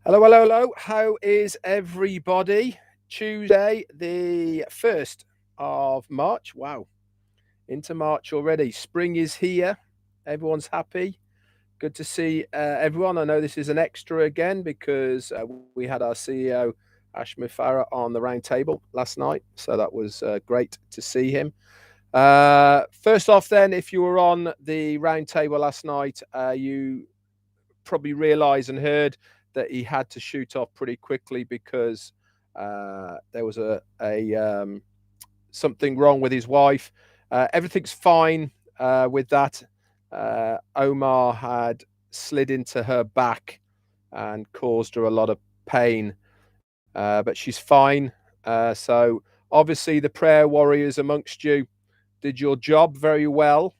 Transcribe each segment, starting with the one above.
Hello, hello, hello. How is everybody? Tuesday, the 1st of March. Wow, into March already. Spring is here. Everyone's happy. Good to see everyone. I know this is an extra again because we had our CEO, Ash Mufareh, on the round table last night. So that was great to see him. First off, then, if you were on the round table last night, you probably realised and heard that he had to shoot off pretty quickly because there was a something wrong with his wife. Everything's fine with that. Omar had slid into her back and caused her a lot of pain, but she's fine. So obviously the prayer warriors amongst you did your job very well.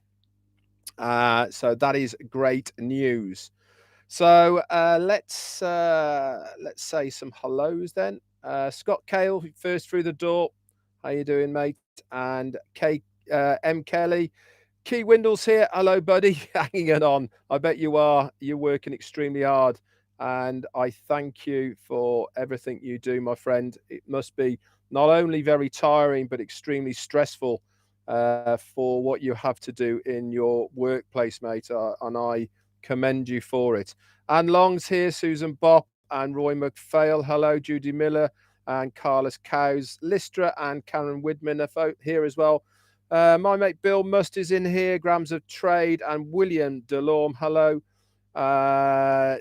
So that is great news. So let's say some hellos then. Scott Cale first through the door. How you doing, mate? And M Kelly, Key Windles here. Hello, buddy. Hanging it on. I bet you are. You're working extremely hard, and I thank you for everything you do, my friend. It must be not only very tiring but extremely stressful for what you have to do in your workplace, mate. And I commend you for it. And Long's here, Susan Bopp and Roy McPhail. Hello, Judy Miller and Carlos Cows, Listra and Karen Widman are here as well. My mate Bill Must is in here, Grams of Trade, and William Delorme. Hello. Uh,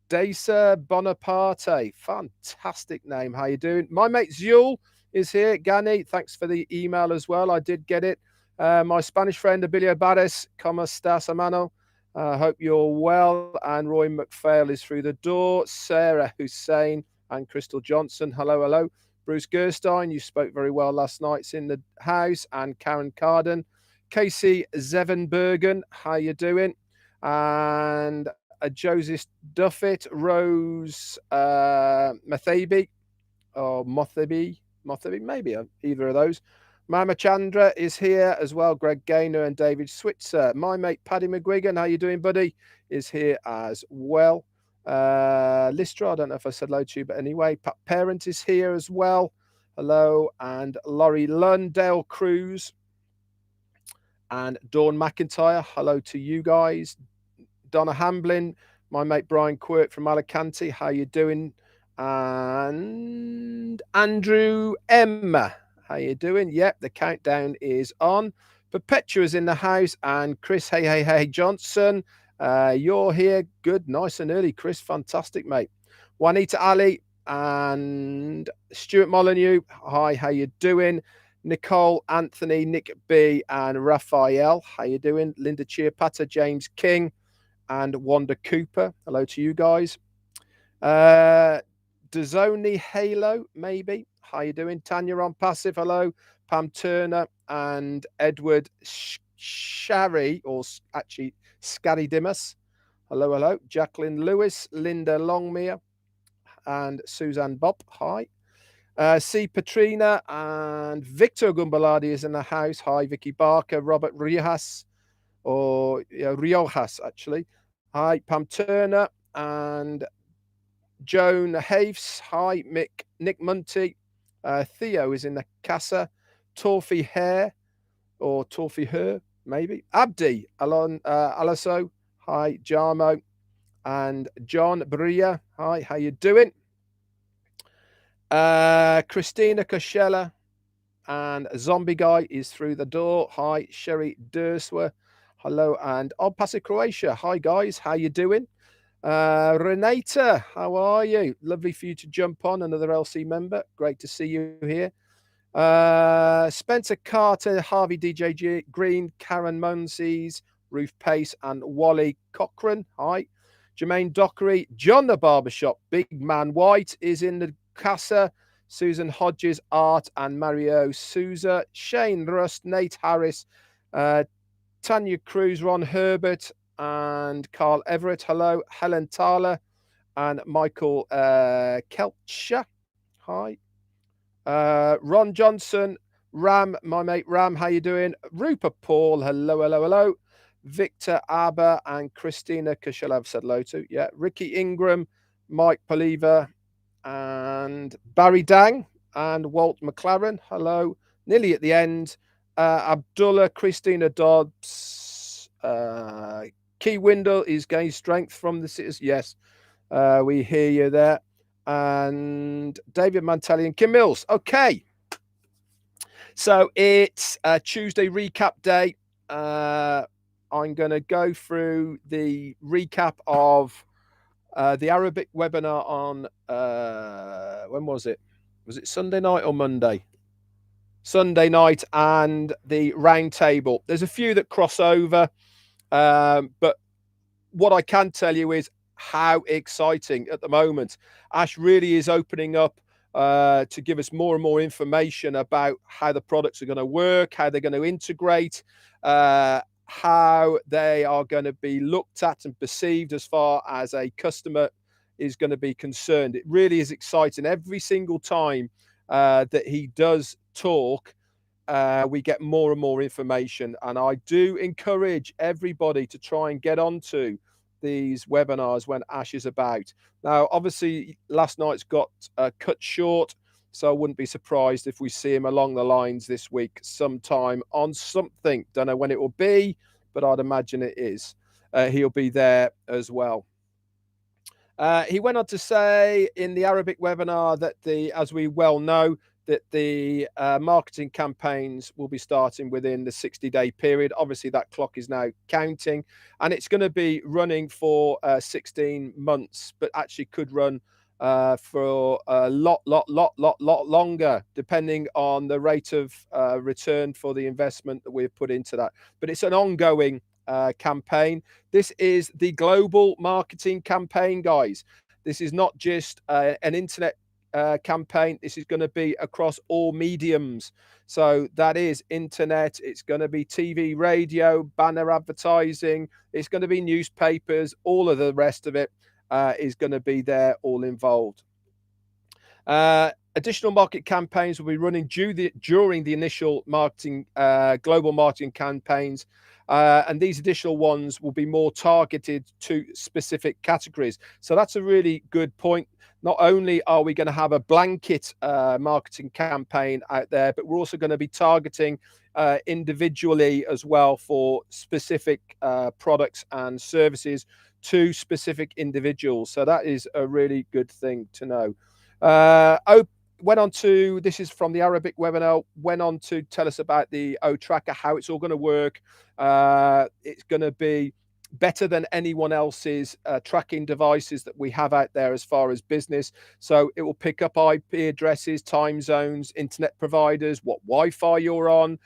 Desa Bonaparte, fantastic name. How you doing? My mate Zul is here. Gani, thanks for the email as well. I did get it. My Spanish friend Abilio Barres, como estás, hermano? Hope you're well. And Roy McPhail is through the door. Sarah Hussein and Crystal Johnson. Hello, hello. Bruce Gerstein, you spoke very well last night. It's in the house. And Karen Carden. Casey Zevenbergen, how you doing? And Joseph Duffett, Rose Mathabi, or Mothabi, maybe either of those. Mama Chandra is here as well. Greg Gaynor and David Switzer. My mate Paddy McGuigan, how you doing, buddy? Is here as well. Listra, I don't know if I said hello to you, but anyway, Pat Parent is here as well. Hello, and Laurie Lundale Cruz and Dawn McIntyre. Hello to you guys. Donna Hamblin, my mate Brian Quirk from Alicante. How you doing? And Andrew Emma. How you doing? Yep, the countdown is on. Perpetua is in the house, and Chris, hey, Johnson. You're here. Good, nice and early, Chris. Fantastic, mate. Juanita Ali and Stuart Molyneux. Hi, how you doing? Nicole, Anthony, Nick B, and Raphael. How you doing? Linda Chiapata, James King, and Wanda Cooper. Hello to you guys. Dazoni Halo, maybe. How you doing? Tanya Onpassive, hello. Pam Turner and Edward Shari, or actually Scary Dimas. Hello, hello. Jacqueline Lewis, Linda Longmere, and Suzanne Bopp. Hi. C. Patrina and Victor Gumbaladi is in the house. Hi, Vicky Barker, Robert Riojas, or Riojas, actually. Hi, Pam Turner and Joan Haves. Hi, Nick Munty. Theo is in the casa. Torfi Hare, or Torfi Her, maybe. Abdi Alaso. Hi, Jarmo. And John Bria. Hi, how you doing? Christina Koshella and Zombie Guy is through the door. Hi, Sherry Durswer. Hello, and Onpassive Croatia. Hi, guys. How you doing? Renata, how are you? Lovely for you to jump on, another LC member. Great to see you here. Spencer Carter, Harvey DJ Green, Karen Munsees, Ruth Pace, and Wally Cochran. Hi. Jermaine Dockery, John the Barbershop, Big Man White is in the casa. Susan Hodges, Art, and Mario Souza. Shane Rust, Nate Harris, Tanya Cruz, Ron Herbert, and Carl Everett. Hello. Helen Thaler and Michael Kelcher. Hi. Ron Johnson, Ram, my mate Ram, how you doing? Rupert Paul, hello. Victor Aber and Christina Kushel, I've said hello to. Yeah. Ricky Ingram, Mike Poliva, and Barry Dang, and Walt McLaren. Hello. Nearly at the end. Abdullah, Christina Dobbs, Key Windle is gained strength from the citizens. Yes, we hear you there. And David Mantelli and Kim Mills. Okay. So it's a Tuesday recap day. I'm going to go through the recap of the Arabic webinar on, when was it? Was it Sunday night or Monday? Sunday night, and the Roundtable. There's a few that cross over, but what I can tell you is how exciting at the moment. Ash really is opening up to give us more and more information about how the products are going to work, how they're going to integrate, how they are going to be looked at and perceived as far as a customer is going to be concerned. It really is exciting. Every single time that he does talk, we get more and more information, and I do encourage everybody to try and get onto these webinars when Ash is about. Now, obviously, last night's got cut short, so I wouldn't be surprised if we see him along the lines this week sometime on something. Don't know when it will be, but I'd imagine it is. He'll be there as well. He went on to say in the Arabic webinar that as we well know, that the marketing campaigns will be starting within the 60-day period. Obviously, that clock is now counting, and it's going to be running for 16 months, but actually could run for a lot longer, depending on the rate of return for the investment that we've put into that. But it's an ongoing campaign. This is the global marketing campaign, guys. This is not just an internet campaign. This is going to be across all mediums. So that is internet, it's going to be TV, radio, banner advertising, it's going to be newspapers, all of the rest of it is going to be there, all involved. Additional market campaigns will be running during the initial marketing, global marketing campaigns. And these additional ones will be more targeted to specific categories. So that's a really good point. Not only are we going to have a blanket marketing campaign out there, but we're also going to be targeting individually as well for specific products and services to specific individuals. So that is a really good thing to know. Went on to, this is from the Arabic webinar, went on to tell us about the O Tracker, how it's all going to work. It's going to be better than anyone else's tracking devices that we have out there as far as business. So it will pick up IP addresses, time zones, internet providers, what Wi-Fi you're on,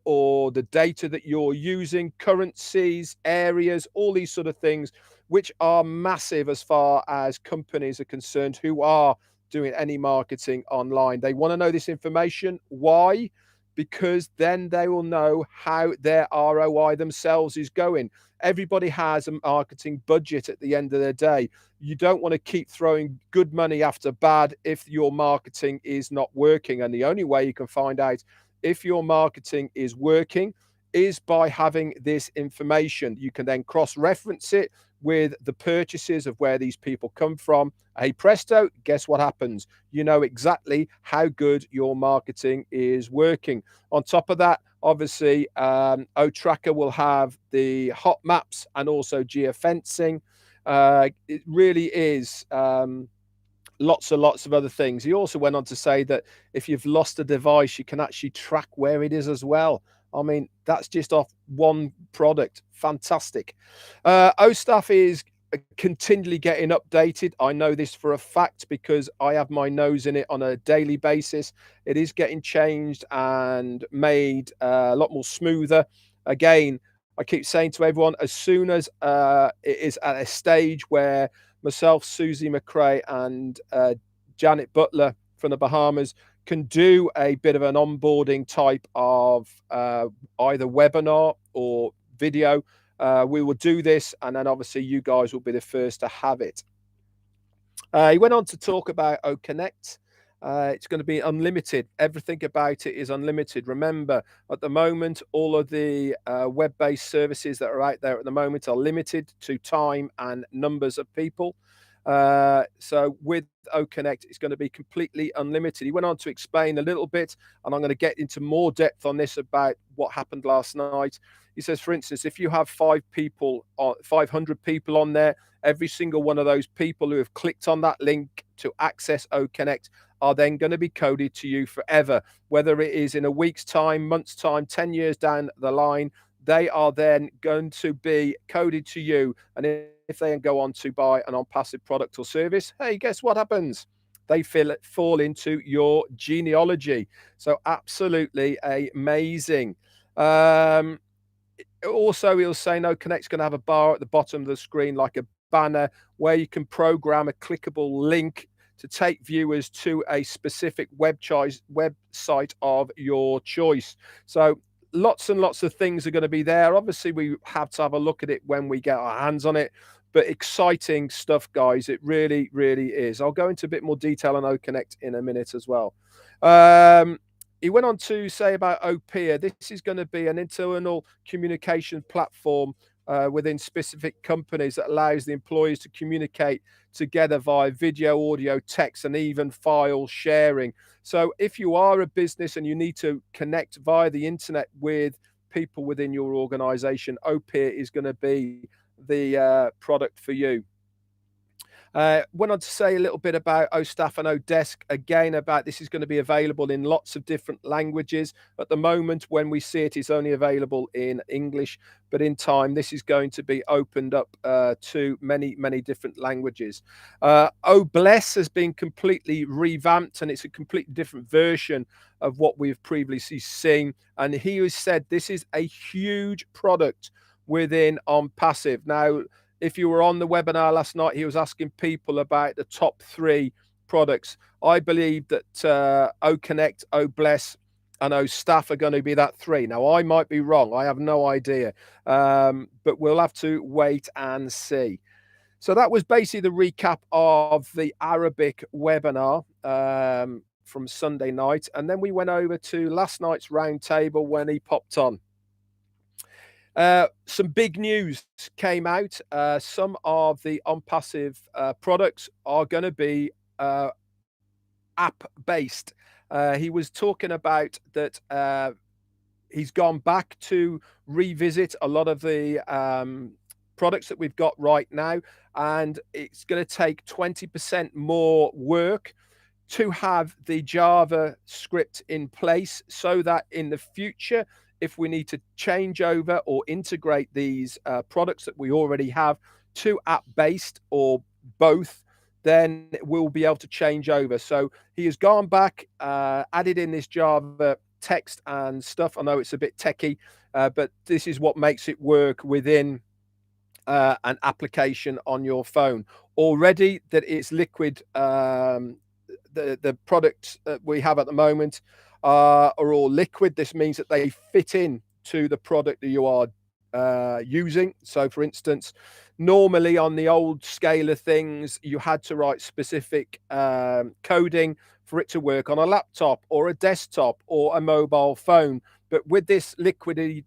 or the data that you're using, currencies, areas, all these sort of things, which are massive as far as companies are concerned who are doing any marketing online. They want to know this information. Why? Because then they will know how their ROI themselves is going. Everybody has a marketing budget at the end of the day. You don't want to keep throwing good money after bad if your marketing is not working. And the only way you can find out if your marketing is working is by having this information. You can then cross-reference it with the purchases of where these people come from. Hey presto, guess what happens? You know exactly how good your marketing is working. On top of that, obviously, O Tracker will have the hot maps and also geofencing. It really is lots and lots of other things. He also went on to say that if you've lost a device, you can actually track where it is as well. I mean, that's just off one product. Fantastic. OStaff is continually getting updated. I know this for a fact because I have my nose in it on a daily basis. It is getting changed and made a lot more smoother. Again, I keep saying to everyone, as soon as it is at a stage where myself, Susie McRae, and Janet Butler from the Bahamas can do a bit of an onboarding type of either webinar or video, we will do this, and then obviously you guys will be the first to have it. He went on to talk about OConnect. It's going to be unlimited. Everything about it is unlimited. Remember, at the moment, all of the web-based services that are out there at the moment are limited to time and numbers of people. So with OConnect, it's going to be completely unlimited. He went on to explain a little bit, and I'm going to get into more depth on this about what happened last night. He says, for instance, if you have 500 people on there, every single one of those people who have clicked on that link to access OConnect are then going to be coded to you forever, whether it is in a week's time, month's time, 10 years down the line. They are then going to be coded to you. And if they go on to buy an Onpassive product or service, hey, guess what happens? They fall into your genealogy. So absolutely amazing. Also, he'll say no, Connect's going to have a bar at the bottom of the screen, like a banner, where you can program a clickable link to take viewers to a specific website of your choice. So lots and lots of things are going to be there. Obviously, we have to have a look at it when we get our hands on it. But exciting stuff, guys. It really, really is. I'll go into a bit more detail on OConnect in a minute as well. He went on to say about Opia, this is going to be an internal communication platform within specific companies that allows the employees to communicate together via video, audio, text, and even file sharing. So if you are a business and you need to connect via the internet with people within your organization, Opia is going to be the product for you. Went on to say a little bit about OStaff and Odesk, again, about this is going to be available in lots of different languages. At the moment, when we see it, it's only available in English, but in time, this is going to be opened up to many, many different languages. Obless has been completely revamped, and it's a completely different version of what we've previously seen. And he has said this is a huge product within Onpassive. Now, if you were on the webinar last night, he was asking people about the top 3 products. I believe that OConnect, Obless, and OStaff are going to be that 3. Now, I might be wrong. I have no idea. But we'll have to wait and see. So that was basically the recap of the Arabic webinar from Sunday night. And then we went over to last night's roundtable when he popped on. Some big news came out. Some of the Onpassive products are going to be app-based. He was talking about that he's gone back to revisit a lot of the products that we've got right now, and it's going to take 20% more work to have the JavaScript in place so that in the future, if we need to change over or integrate these products that we already have to app-based or both, then we'll be able to change over. So he has gone back, added in this Java text and stuff. I know it's a bit techie, but this is what makes it work within an application on your phone. Already that it's liquid, the products that we have at the moment are all liquid. This means that they fit in to the product that you are using. So for instance, normally on the old scale of things, you had to write specific coding for it to work on a laptop or a desktop or a mobile phone. But with this liquidity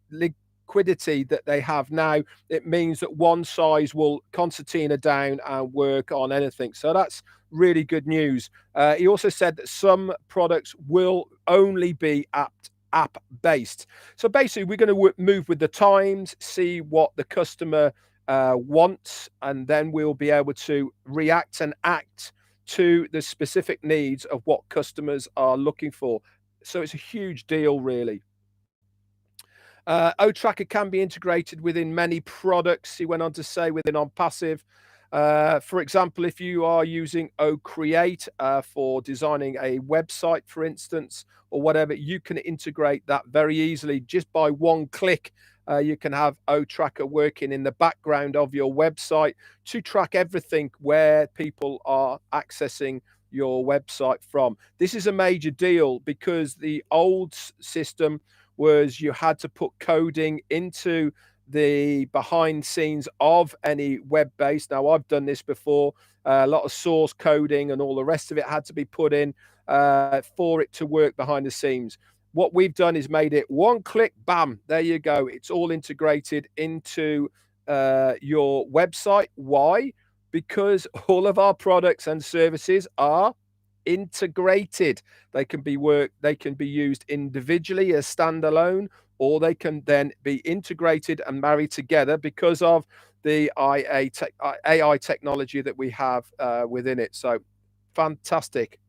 that they have now, it means that one size will concertina down and work on anything. So that's really good news. He also said that some products will only be app based. So basically, we're going to move with the times, see what the customer wants, and then we'll be able to react and act to the specific needs of what customers are looking for. So it's a huge deal, really. O-Tracker can be integrated within many products, he went on to say, within Onpassive. For example, if you are using OCreate for designing a website, for instance, or whatever, you can integrate that very easily. Just by one click, you can have O-Tracker working in the background of your website to track everything where people are accessing your website from. This is a major deal because the old system was you had to put coding into the behind scenes of any web base. Now, I've done this before. A lot of source coding and all the rest of it had to be put in for it to work behind the scenes. What we've done is made it one click, bam, there you go. It's all integrated into your website. Why? because all of our products and services are integrated. They can be used individually as standalone, or they can then be integrated and married together because of the AI technology that we have within it. So fantastic.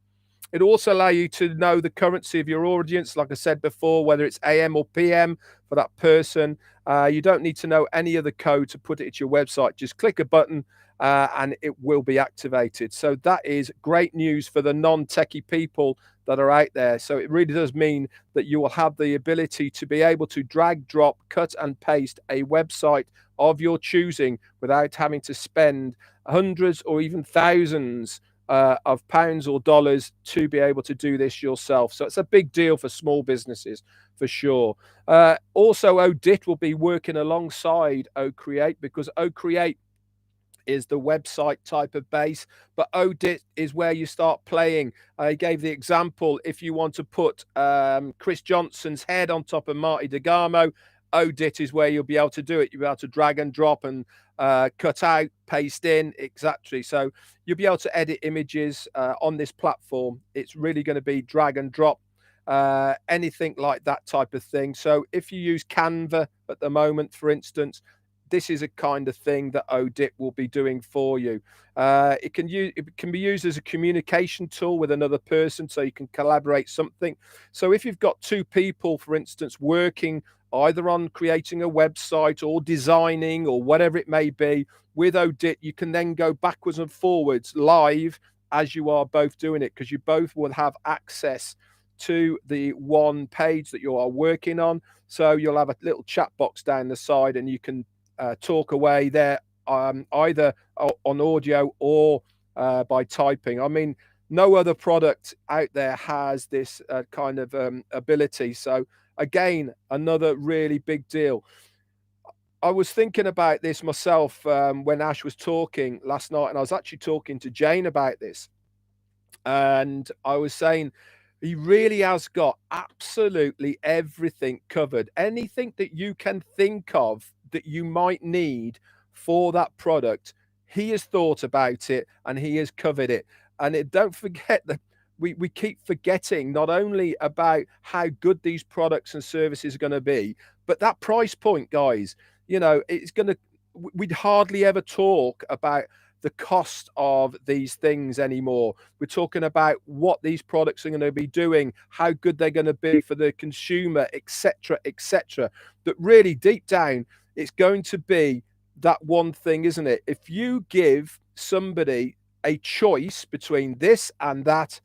It also allows you to know the currency of your audience, like I said before, whether it's AM or PM for that person. You don't need to know any of the code to put it to your website. Just click a button and it will be activated. So that is great news for the non-techie people that are out there. So it really does mean that you will have the ability to be able to drag, drop, cut and paste a website of your choosing without having to spend hundreds or even thousands of pounds or dollars to be able to do this yourself. So it's a big deal for small businesses for sure. Also, ODit will be working alongside OCreate, because OCreate is the website type of base, but ODit is where you start playing. I gave the example, if you want to put Chris Johnson's head on top of Marty DeGarmo, ODit is where you'll be able to do it. You'll be able to drag and drop and cut out, paste in, exactly. So you'll be able to edit images on this platform. It's really going to be drag and drop, anything like that type of thing. So if you use Canva at the moment, for instance, this is a kind of thing that ODit will be doing for you. It can be used as a communication tool with another person, so you can collaborate something. So if you've got two people, for instance, working either on creating a website or designing or whatever it may be, with ODit, you can then go backwards and forwards live as you are both doing it, because you both will have access to the one page that you are working on. So you'll have a little chat box down the side and you can talk away there, either on audio or by typing. I mean, no other product out there has this kind of ability. So again, another really big deal. I was thinking about this myself when Ash was talking last night, and I was actually talking to Jane about this. And I was saying, he really has got absolutely everything covered. Anything that you can think of that you might need for that product, he has thought about it and he has covered it. And don't forget that we keep forgetting not only about how good these products and services are going to be, but that price point, guys. You know, it's going to, we'd hardly ever talk about the cost of these things anymore. We're talking about what these products are going to be doing, how good they're going to be for the consumer, etc., etc. But really, deep down, it's going to be that one thing, isn't it? If you give somebody a choice between this and that,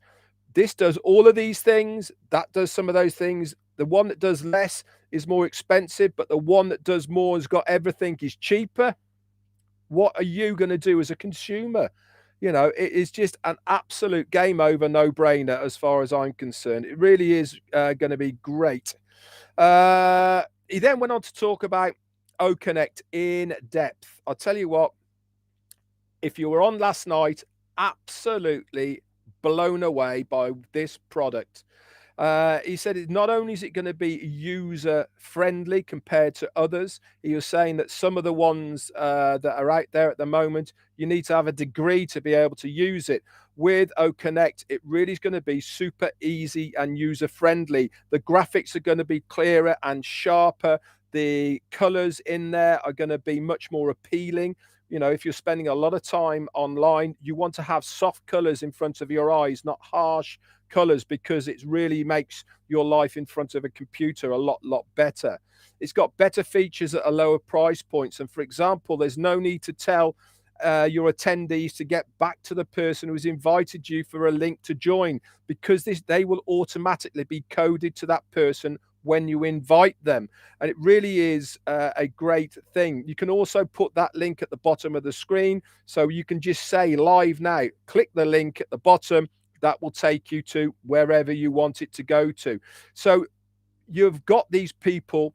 this does all of these things, that does some of those things. The one that does less is more expensive, but the one that does more has got everything, is cheaper. What are you going to do as a consumer? You know, it is just an absolute game over, no brainer as far as I'm concerned. It really is going to be great. He then went on to talk about OConnect in depth. I'll tell you what, if you were on last night, absolutely blown away by this product. He said not only is it going to be user friendly compared to others, he was saying that some of the ones that are out there at the moment, you need to have a degree to be able to use it. With OConnect, it really is going to be super easy and user friendly. The graphics are going to be clearer and sharper. The colors in there are going to be much more appealing. You know, if you're spending a lot of time online, you want to have soft colors in front of your eyes, not harsh colors, because it really makes your life in front of a computer a lot better. It's got better features at a lower price points. And for example, there's no need to tell your attendees to get back to the person who's invited you for a link to join, because they will automatically be coded to that person when you invite them. And it really is a great thing. You can also put that link at the bottom of the screen, so you can just say live now, click the link at the bottom. That will take you to wherever you want it to go to. So you've got these people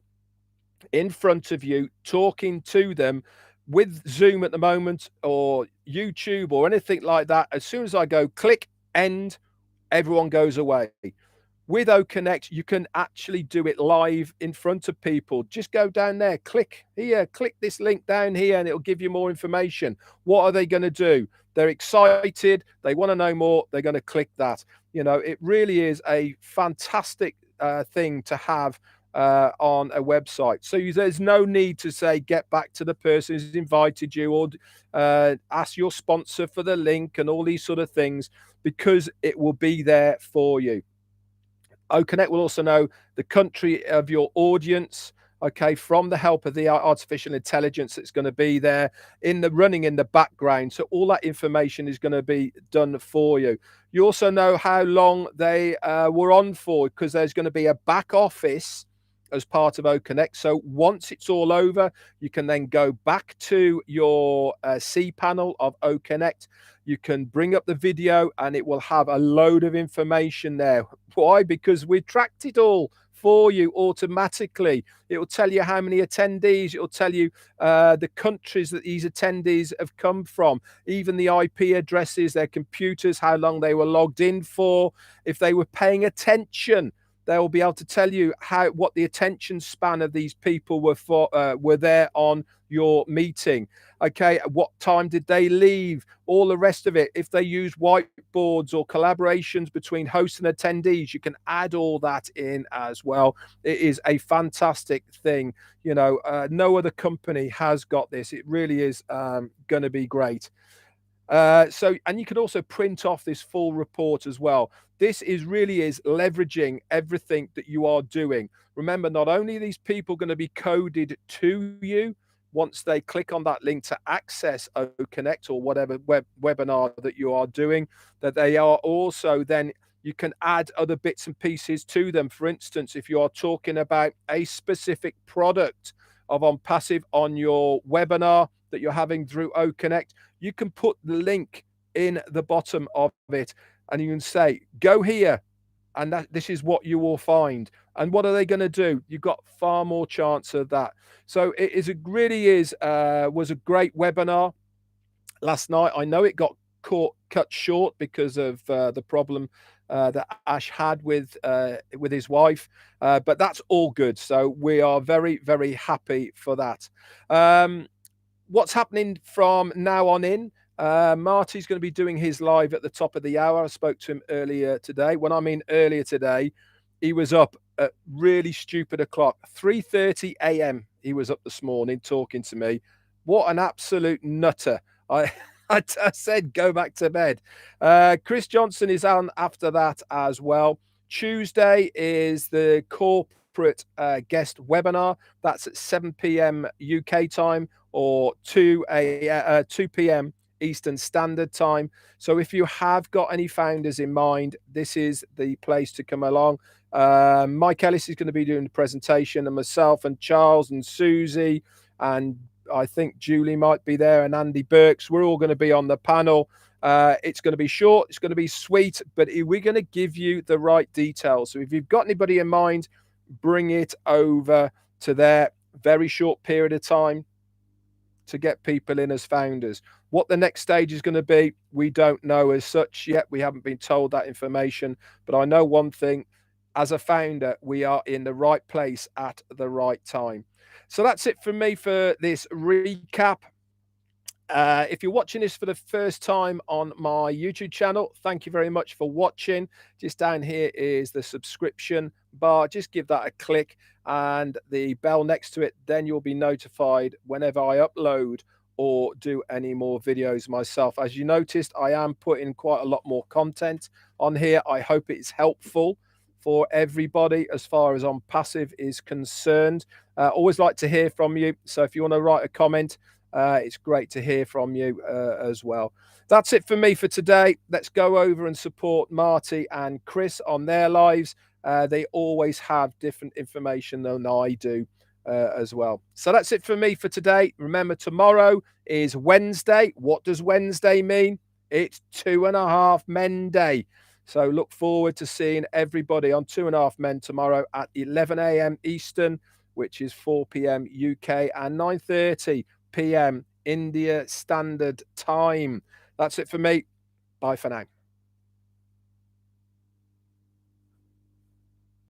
in front of you, talking to them. With Zoom at the moment, or YouTube or anything like that, as soon as I go click end, everyone goes away. With OConnect, you can actually do it live in front of people. Just go down there, click here, click this link down here, and it'll give you more information. What are they going to do? They're excited. They want to know more. They're going to click that. You know, it really is a fantastic thing to have on a website. So there's no need to say, get back to the person who's invited you, or ask your sponsor for the link and all these sort of things, because it will be there for you. OConnect will also know the country of your audience, okay, from the help of the artificial intelligence that's going to be there in the running in the background. So all that information is going to be done for you. You also know how long they were on for, because there's going to be a back office as part of OConnect. So once it's all over, you can then go back to your C panel of OConnect. You can bring up the video and it will have a load of information there. Why? Because we tracked it all for you automatically. It will tell you how many attendees. It will tell you the countries that these attendees have come from, even the IP addresses, their computers, how long they were logged in for, if they were paying attention. They will be able to tell you what the attention span of these people were there on your meeting. Okay, what time did they leave? All the rest of it. If they use whiteboards or collaborations between hosts and attendees, you can add all that in as well. It is a fantastic thing. You know, no other company has got this. It really is going to be great. And you can also print off this full report as well. This really is leveraging everything that you are doing. Remember, not only are these people going to be coded to you once they click on that link to access OConnect or whatever webinar that you are doing, that they are also then, you can add other bits and pieces to them. For instance, if you are talking about a specific product of Onpassive on your webinar that you're having through OConnect, you can put the link in the bottom of it and you can say, go here, and this is what you will find. And what are they going to do? You've got far more chance of that. So was a great webinar last night. I know it got cut short because of the problem that Ash had with his wife, but that's all good. So we are very, very happy for that. What's happening from now on in? Marty's going to be doing his live at the top of the hour. I spoke to him earlier today. When I mean earlier today, he was up at really stupid o'clock, 3:30 a.m. He was up this morning talking to me. What an absolute nutter. I said, go back to bed. Chris Johnson is on after that as well. Tuesday is the corporate guest webinar. That's at 7 p.m. UK time or 2 p.m. Eastern Standard Time. So if you have got any founders in mind, this is the place to come along. Mike Ellis is going to be doing the presentation, and myself and Charles and Susie, and I think Julie might be there, and Andy Burks. We're all going to be on the panel. It's going to be short, it's going to be sweet, but we're going to give you the right details. So if you've got anybody in mind, bring it over to there. Very short period of time to get people in as founders. What the next stage is going to be, we don't know as such yet. We haven't been told that information, but I know one thing: as a founder, we are in the right place at the right time. So that's it from me for this recap. If you're watching this for the first time on my YouTube channel, thank you very much for watching. Just down here is the subscription bar. Just give that a click and the bell next to it. Then you'll be notified whenever I upload or do any more videos myself. As you noticed, I am putting quite a lot more content on here. I hope it's helpful for everybody as far as Onpassive is concerned. Always like to hear from you. So if you want to write a comment, it's great to hear from you as well. That's it for me for today. Let's go over and support Marty and Chris on their lives. They always have different information than I do as well. So that's it for me for today. Remember, tomorrow is Wednesday. What does Wednesday mean? It's 2.5 Men Day. So look forward to seeing everybody on 2.5 Men tomorrow at 11 a.m. Eastern, which is 4 p.m. UK and 9:30 p.m. India Standard Time. That's it for me. Bye for now.